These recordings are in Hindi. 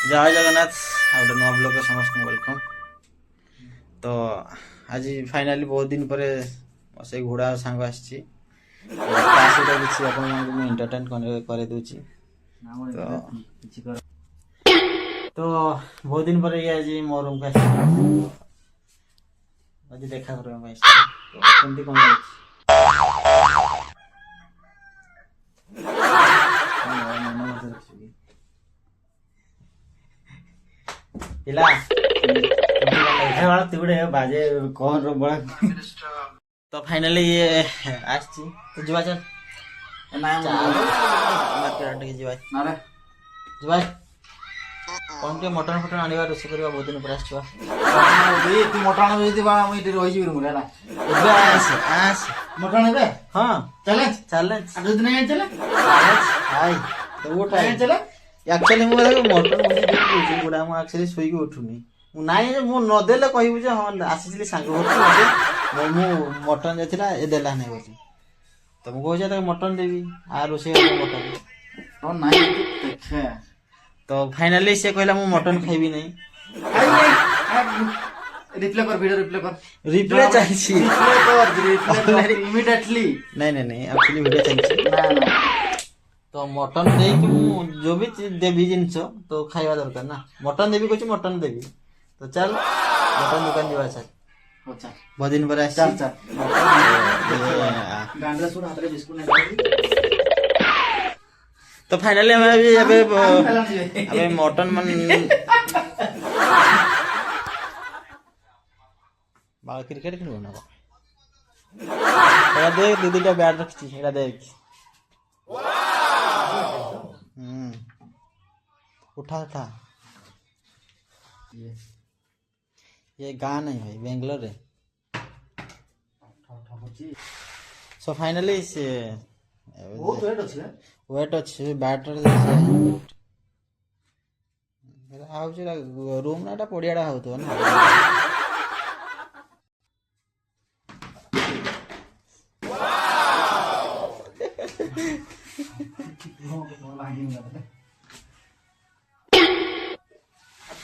जय जगन्नाथ गोटे नुआ ब्लॉग समस्त वेलकम। तो आज फाइनाली बहुत दिन पर से घोड़ा सांग आसी एंटरटेन कर दूची। तो बहुत दिन पर ये आज मो रूम का आज देखा करने केमती कौन पिला बाजे कौन रो बड़ा। तो फाइनली ये आछि तो जीवा चल मार्केट के जीवा नारे जीवा कौन के मटन फटन आनिबा रोसे करबा बहुत दिन पर आछवा तू मटन जदी बा हम इटी रहि जीव मुला एबे आस मटन एबे हां चले चले आज दिन नहीं चले हाय तो वो टाइम चले एक्चुअली मो मटन मुझे देखि गुडा म एक्चुअली सोई के उठुनी नाई मु न देले कहबु जे हां आसीली सांग होत मु मटन जेथिला ए देला नै बोली तो मु कहजा त मटन देबी आ रोसे मटन तो नाई देखे। तो फाइनली से कहला मु मटन खाइबी नहीं रिप्ले कर वीडियो रिप्ले चाहिए रिप्ले कर इमीडिएटली नहीं नहीं नहीं एक्चुअली वीडियो चाहिए ना ना। तो मटन दे कि जो भी देवी जिनस तो खाइबा दरकार ना मटन देवी कुछ मटन देवी तो चल मटन दुकान जीवा चल अच्छा बहुत दिन पर चल चल गांडा सुन हाथ रे बिस्कुट नहीं तो फाइनली हमें अभी अबे मटन मन बाल क्रिकेट खेलबो ना एरा देख दीदी बैट रखछी एरा देख उठा उठा ये गाँव नहीं भाई बेंगलोर है। सो फाइनली से बहुत वेट अच्छे बैटर रूम ना पड़ियाड़ा होतो ना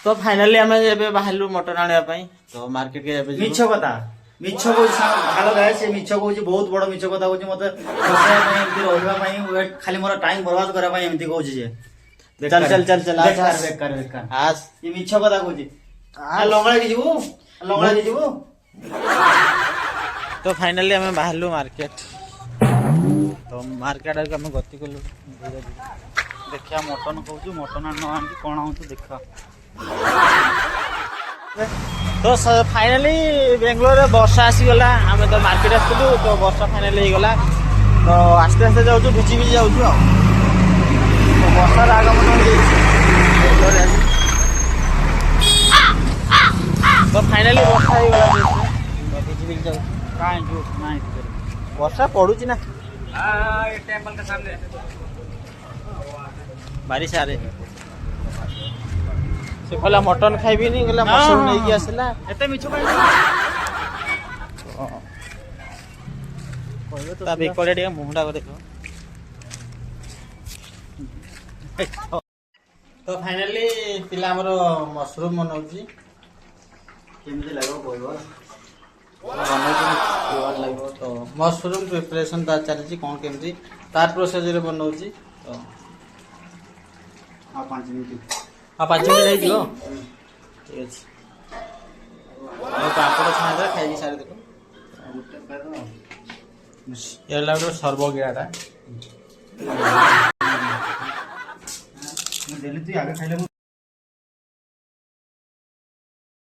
तो फाइनली हमें एबे बाहरलु मटन आनिया पई तो मार्केट के एबे मिछो कथा मिछो को हालो गाय से मिछो को बहुत बड़ मिछो कथा को मते फसया पई एमती रहबा पई वेट खाली मोर टाइम बर्बाद करा पई एमती कहू जे चल चल चल चल बेकार आज ये मिछो कथा कहू जे आ लंगळा के जीवो तो फाइनली हमें बाहरलु मार्केट तो मार्केट आगे हमें गति कलु देखिया मटन कहूँ मटन न आनी कौन हो देखा। तो फाइनली बेंगलोर में वर्षा आसीगला आम तो मार्केट आसलु तो वर्षा फाइनली होगला तो आस्ते आस्ते जाऊँ भिजी भिजी जाऊँ तो वर्षार आगमन तो फाइनली वर्षा होगला भिजी भिजी जाऊँ कहीं वर्षा पड़ू ना टेम्पल के सामने बारिश आ रही से कहला मटन खाइबी नहीं कहला मशरूम नहीं कि आसला एते मिछो काई कहबे तो तबे कोडे टे मुंडा को देखो। तो फाइनली पिला हमर मशरूम बनौजी केमिति लागो कहबो बनौजी तो मशरूम प्रिपरेशन ता चलची कोन केमिति तार प्रोसेस रे बनौजी तो हाँ 5 मिनट नहीं दियो ठीक है पापड़ छाना खाई सारे देखो ये लगे सर्व गिराटा डेली तू आगे खाइले